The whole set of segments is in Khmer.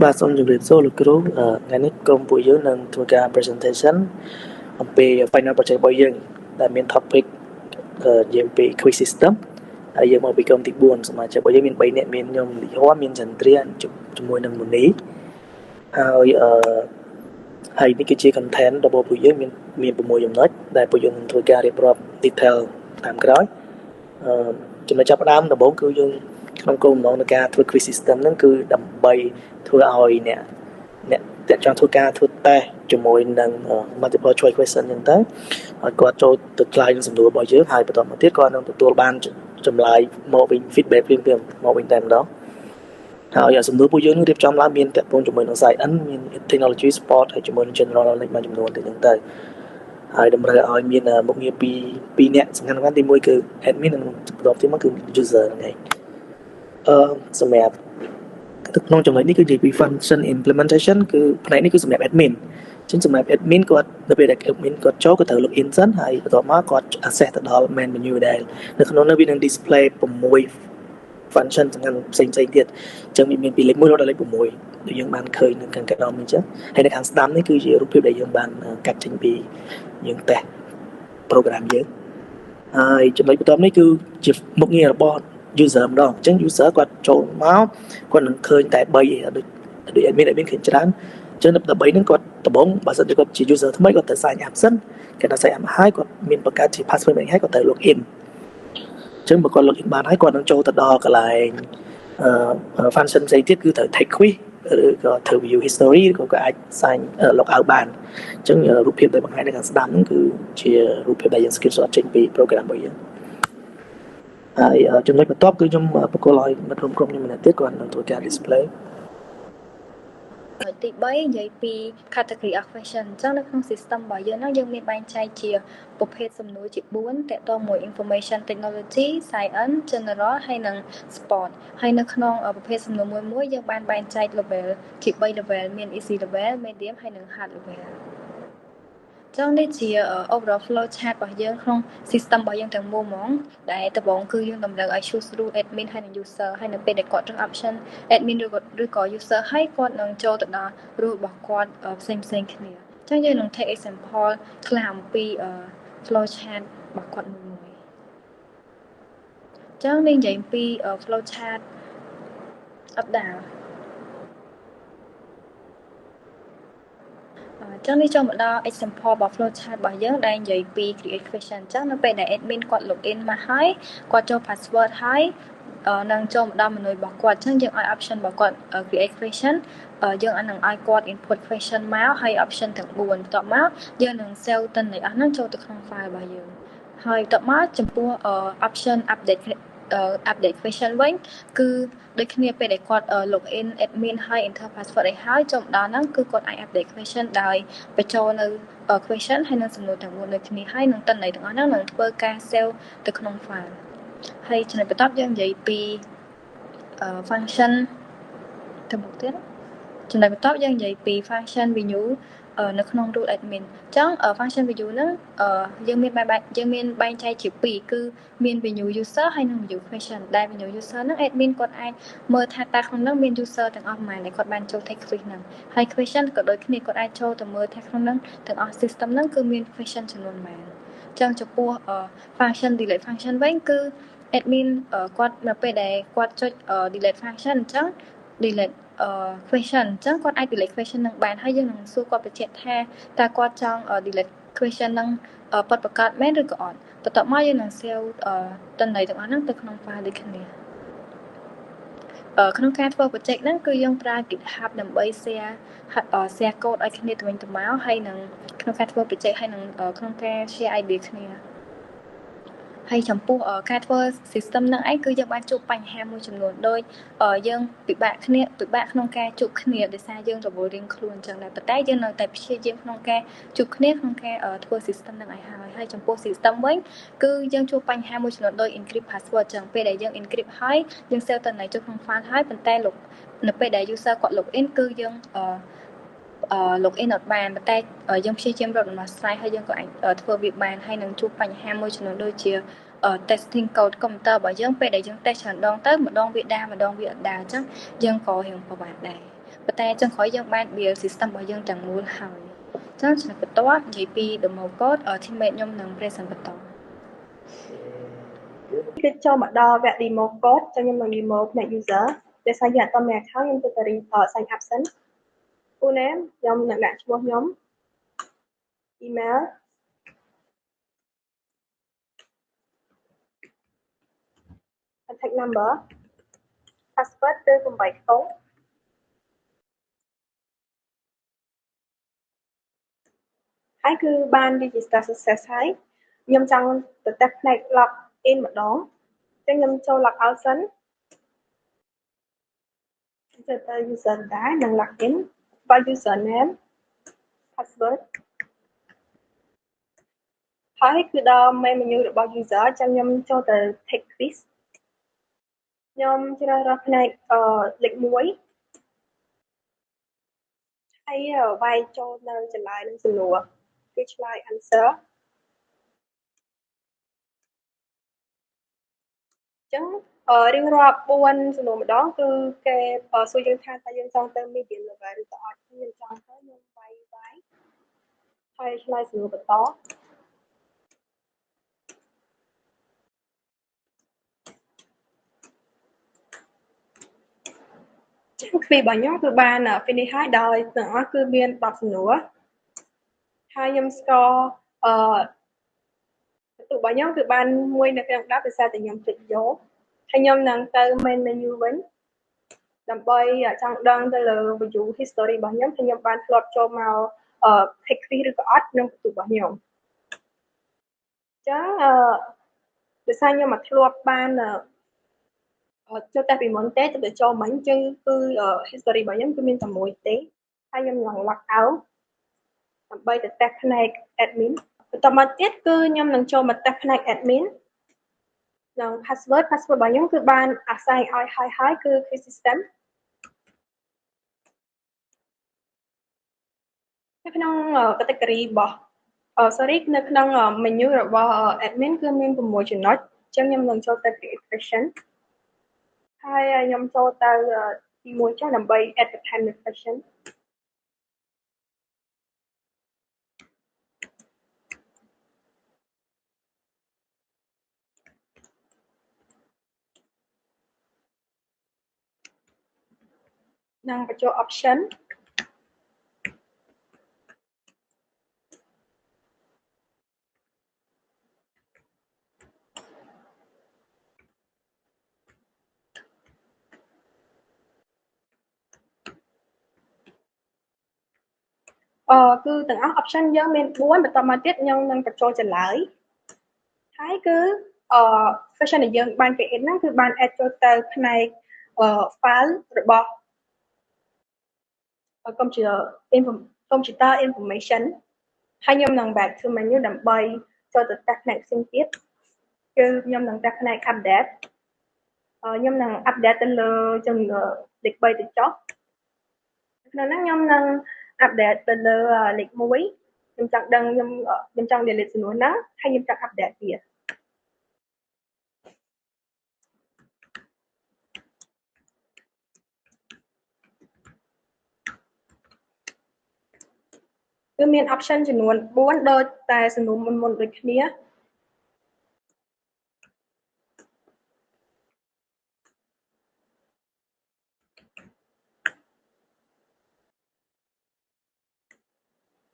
បាទសូមជម្រាបសួរលោកគ្រូថ្ងៃនេះក្រុមពួកយើងនឹងធ្វើការ presentation អំពី final project របស់យើងដែលមាន topic និយាយពី quiz system ហើយយើងមកពីក្រុមទី4សមាជិករបស់យើងមាន3នាក់មានខ្ញុំលីហួរមានចន្ទ្រាជាមួយនឹងមូនីហើយនេះគឺជា content របស់ពួកយើងមាន6ចំណុចដែលពួកយើងនឹងធ្វើការរៀបរាប់ detail តាមក្រោយចំណុចចាប់ផ្ដើមដំបូងគឺយើងក្នុងគោលបំណងនៃការធ្វើ quiz system ហ្នឹងគឺដើម្បីធ្វើឲ្យអ្នកដែលចង់ធ្វើការធ្វើតេស្តជាមួយនឹង multiple choice question ហ្នឹងទៅឲ្យគាត់ចូលទៅឆ្លើយនឹងសំណួររបស់យើងហើយបន្តមកទៀតគាត់នឹងទទួលបានចម្លើយមកវិញ feedback ភ្លាមៗមកវិញតែម្ដងហើយសំណួរពួកយើងនឹងរៀបចំឡើងមានតាក់ទងជាមួយនឹង science មាន technology sport ហើយជាមួយនឹង general knowledge មួយចំនួនទៅហ្នឹងទៅហើយតម្រូវឲ្យមានមុខងារពីរអ្នកសំខាន់ៗទី1គឺ admin និងបន្ទាប់ទៀតមកគឺ user ហ្នឹងឯងសម្រាប់ក្នុងចំណុចនេះគឺនិយាយពី function implementation គឺផ្នែកនេះគឺសម្រាប់ admin អញ្ចឹងសម្រាប់ admin គាត់នៅពេលដែល admin គាត់ចូលគាត់ត្រូវ login សិនហើយបន្ទាប់មកគាត់ access ទៅដល់ main menu ដែលនៅក្នុងនោះវានឹង display 6 function សំខាន់ផ្សេងៗទៀតអញ្ចឹងមានពីលេខ1រហូតដល់លេខ6ដែលយើងបានឃើញនៅខាងក្រោមនេះអញ្ចឹងហើយនៅខាងស្ដាំនេះគឺជារូបភាពដែលយើងបានកាត់ចេញពីយើងតេស្ត program យើងហើយចំណុចបន្ទាប់នេះគឺជាមុខងាររបស់ user ម្ដងអញ្ចឹង user គាត់ចូលមកគាត់នឹងឃើញតែ3ឯងដូច admin ឃើញច្រើនអញ្ចឹងដល់3ហ្នឹងគាត់ដំបូងបើសិនជាគាត់ជា user ថ្មីគាត់ត្រូវ sign up សិនគេដល់ sign up ហើយគាត់មានបង្កើតជា password វិញហើយគាត់ត្រូវ login អញ្ចឹងបើគាត់ login បានហើយគាត់នឹងចូលទៅដល់កន្លែងfunction ផ្សេងទៀតគឺត្រូវ take quiz ឬក៏ត្រូវ view history ឬក៏គាត់អាច sign log out បានអញ្ចឹងរូបភាពដែលបង្ហាញនៅខាងស្ដាំហ្នឹងគឺជារូបភាពដែលយើង screenshot ចេញពី program របស់យើងហើយចំណុចបន្ទាប់គឺខ្ញុំបកគោលឲ្យមិត្តរួមក្រុមខ្ញុំម្នាក់ទៀតគាត់នឹងធ្វើការ display ទី3និយាយពី category of question អញ្ចឹងនៅក្នុង system របស់យើងហ្នឹងយើងមានបែងចែកជាប្រភេទសំណួរជា4តកតមួយ information technology science general ហើយនិង sport ហើយនៅក្នុងប្រភេទសំណួរមួយយើងបានបែងចែក level ជា3 level មាន easy level medium ហើយនិង hard level ចឹងនេះជា overall flow chart របស់យើងក្នុង system របស់យើងទាំងមូលហ្មងដែលដំបូងគឺយើងតម្រូវឲ្យ choose rule admin ហើយនិង user ហើយនៅពេលដែលគាត់រើស option admin ឬក៏ user ហើយគាត់នឹងចូលទៅដល់ rule របស់គាត់ផ្សេងគ្នាចឹងយើងនឹង take example ខ្លះអំពី flow chart របស់គាត់មួយចឹងនេះនិយាយពី flow chart up down ចឹងនេះចូលមកដល់ example របស់ flow chart របស់យើងដែលនិយាយពី create question ចឹងនៅពេលដែល admin គាត់ login មកហើយគាត់ចូល password ហើយនឹងចូលមកដល់ menu របស់គាត់ចឹងយើងឲ្យ option របស់គាត់ create question យើងនឹងឲ្យគាត់ input question មកហើយ option ទាំង4បន្ទាប់មកយើងនឹង save ទិន្នន័យអស់ហ្នឹងចូលទៅក្នុង file របស់យើងហើយបន្ទាប់មកចំពោះ option update question វិញគឺដូចគ្នាពេលដែលគាត់ login admin ហើយ enter password ឲ្យហើយចូលមកដល់ហ្នឹងគឺគាត់អាច update question ដោយបញ្ចូលនៅ question ហើយនឹងសំណួរទាំង4ដូចគ្នាហើយនឹងទិន្នន័យទាំងអស់ហ្នឹងនឹងធ្វើការ save ទៅក្នុង file ហើយចំណុចបន្ទាប់យើងនិយាយពី function ទៅមុខទៀតចំណុចបន្ទាប់យើងនិយាយពី function view នៅក្នុង rule admin អញ្ចឹង function view ហ្នឹងយើងមានបែងចែកជា2គឺមាន view user ហើយនិង view question ដែល view user ហ្នឹង admin គាត់អាចមើលថាតើក្នុងហ្នឹងមាន user ទាំងអស់ប៉ុន្មានដែលគាត់បានចូល take quiz ហ្នឹងហើយ question ក៏ដូចគ្នាគាត់អាចចូលទៅមើលថាក្នុងហ្នឹងទាំងអស់ system ហ្នឹងគឺមាន question ចំនួនប៉ុន្មានអញ្ចឹងចំពោះ function delete function វិញគឺ admin គាត់នៅពេលដែលគាត់ចុច delete function អញ្ចឹង delete question អញ្ចឹងគាត់អាច delete question នឹងបានហើយយើងនឹងសួរគាត់បញ្ជាក់ថាតើគាត់ចង់ delete question នឹងពិតប្រាកដមែនឬក៏អត់បន្ទាប់មកយើងនឹង save ទិន្នន័យទាំងអស់ហ្នឹងទៅក្នុង file ដូចគ្នាក្នុងការធ្វើ project ហ្នឹងគឺយើងប្រើ GitHub ដើម្បី share code ឲ្យគ្នាទៅវិញទៅមកហើយនឹងក្នុងការធ្វើ project ហើយនឹងក្នុងការ share idea គ្នាហើយចំពោះការធ្វើ system ហ្នឹងឯងគឺយើងបានជួបបញ្ហាមួយចំនួនដូចយើងពិបាកក្នុងការជួបគ្នាដោយសារយើងរវល់រៀងខ្លួនអញ្ចឹងដែរប៉ុន្តែយើងនៅតែព្យាយាមក្នុងការជួបគ្នាក្នុងការធ្វើ system ហ្នឹងឲ្យហើយចំពោះ system វិញគឺយើងជួបបញ្ហាមួយចំនួនដូច encrypt password អញ្ចឹងពេលដែលយើង encrypt ហើយយើង save ទិន្នន័យចូលក្នុង file ហើយប៉ុន្តែនៅពេលដែល user គាត់ login គឺយើងlogin អត់បានប៉ុន្តែយើងព្យាយាមរកដំណោះស្រាយហើយយើងក៏អាចធ្វើវាបានហើយនឹងជួបបញ្ហាមួយចំនួនដូចជា testing code computer របស់យើងពេលដែលយើង test ច្រើនដងទៅម្ដងវាដាម្ដងវាអត់ដាអញ្ចឹងយើងក៏រៀងពិបាកដែរប៉ុន្តែចុងក្រោយយើងបាន build system របស់យើងទាំងមូលហើយអញ្ចឹងចំណុចបន្ទាប់និយាយពី demo code teammate ខ្ញុំនឹង present បន្តគឺចូលមកដល់វគ្គ demo code ចឹងខ្ញុំនឹង demo ផ្នែក user ដែលសារយើងអត់មាន account ខ្ញុំទៅតែ sign up សិន full name ខ្ញុំនឹងដាក់ឈ្មោះខ្ញុំ email contact number password គឺ8ខ្ទង់ហើយគឺបាន register success ហើយខ្ញុំចង់ទៅតេស្តផ្នែក log in ម្ដងអញ្ចឹងខ្ញុំចូល log out សិនទៅ user ដែរនឹង log in បើ username password ហើយគឺដល់ main menu របស់ user អញ្ចឹងខ្ញុំចូលទៅ take quiz ខ្ញុំជ្រើសរើសផ្នែកលេខ1ហើយវាយចូលនៅចម្លើយនឹងសំណួរគឺឆ្លើយ answer អញ្ចឹងរៀងរាល់4សំណួរម្ដងគឺគេសួរយើងថាតើយើងចង់ទៅ medium level ឬក៏អត់ខ្ញុំចង់ទៅខ្ញុំវាយហើយឆ្លើយសំណួរបន្តចឹង quiz របស់ខ្ញុំគឺបាន finish ហើយដោយទាំងអស់គឺមាន10សំណួរហើយខ្ញុំ score បន្ទុករបស់ខ្ញុំគឺបាន1នៅក្នុង10ដោយសារតែខ្ញុំចុចយកហើយខ្ញុំនឹងទៅ main menu វិញដើម្បីចង់ដឹងទៅលើ view history របស់ខ្ញុំខ្ញុំបានធ្លាប់ចូលមកtake quiz ឬក៏អត់ក្នុងបន្ទុករបស់ខ្ញុំអញ្ចឹងដោយសារខ្ញុំមកធ្លាប់បានចូលតែពីមុនទេទៅចូលមិញអញ្ចឹងគឺ history របស់ខ្ញុំគឺមានតែមួយទេហើយខ្ញុំនឹង log out ដើម្បីទៅតេស្តផ្នែក admin បន្តមកទៀតគឺខ្ញុំនឹងចូលមកតេស្តផ្នែក admin និង password របស់ខ្ញុំគឺបាន assign ឲ្យហើយគឺ quiz system នៅក្នុង category របស់ sorry នៅក្នុង menu របស់ admin គឺមាន6ចំណុចអញ្ចឹងខ្ញុំនឹងចូលទៅ create question ហើយខ្ញុំចូលទៅទី1ចុះដើម្បី add the time question និងបញ្ចូល option គឺទាំងអស់ option យើងមាន4បន្តមកទៀតខ្ញុំនឹងបញ្ចូលចម្លើយហើយគឺquestion ដែលយើងបាន create ហ្នឹងគឺបាន add ចូលទៅផ្នែក file របស់ computer information ហើយខ្ញុំនឹង back to menu ដើម្បីចូលទៅតេស្តផ្នែកផ្សេងទៀតគឺខ្ញុំនឹងតេស្តផ្នែក update ខ្ញុំនឹង update ទៅលើចំណុចលេខ3ទៅចុះក្នុងហ្នឹងខ្ញុំនឹង update ទៅលើលេខ1ខ្ញុំចង់ដឹងខ្ញុំចង់ delete សំណួរហ្នឹងហើយខ្ញុំចង់ update ទៀតគឺមាន option ចំនួន4ដូចតែសំណួរមុនដូចគ្នា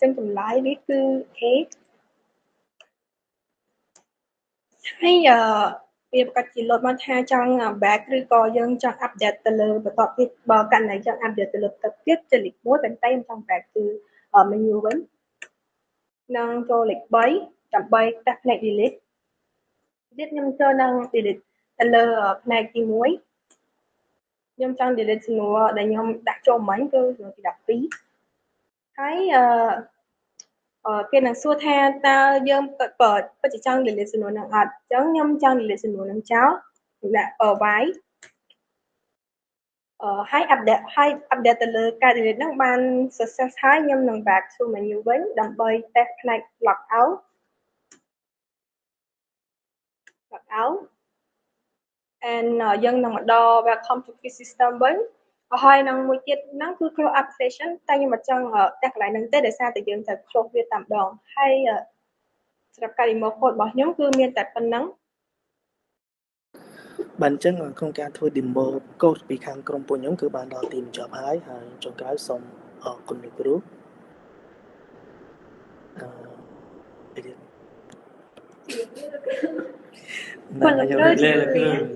ចឹងចម្លើយនេះគឺ A ហើយវាប្រកាសជាលោតមកថាចង់ back ឬក៏យើងចង់ update ទៅលើបន្តទៀតបើករណីចង់ update ទៅលើបន្តទៀតចុចលេខ1ប៉ុន្តែខ្ញុំចង់ back គឺ menu វិញនឹងចូលលេខ3ដើម្បីតេស្តផ្នែក delete ទៀតខ្ញុំចូលនឹង delete ទៅលើផ្នែកទី1ខ្ញុំចង់ delete សំណួរដែលខ្ញុំដាក់ចូលមិញគឺសំណួរទី12ហើយគេនឹងសួរថាតើយើងពិតជាចង់ delete សំណួរហ្នឹងអត់អញ្ចឹងខ្ញុំចង់ delete សំណួរហ្នឹងចោលដាក់y ហើយ update ទៅលើការ delete ហ្នឹងបាន success ហើយខ្ញុំនឹង back to menu វិញដើម្បី test ផ្នែក log out back out and យើងនឹងមកដល់ welcome to quiz system វិញហើយនឹងមួយទៀតហ្នឹងគឺ close up session តែខ្ញុំអត់ចង់តែកន្លែងហ្នឹងទេដោយសារតែយើងត្រូវ close វាតែម្ដងហើយសម្រាប់ការ demo code របស់ខ្ញុំគឺមានតែប៉ុណ្្នឹងបាទអញ្ចឹងក្នុងការធ្វើ demo code ពីខាងក្រុមពួកខ្ញុំគឺបានដល់ទីបញ្ចប់ហើយចុងក្រោយសូមអរគុណលោកគ្រូគុណលោកគ្រូ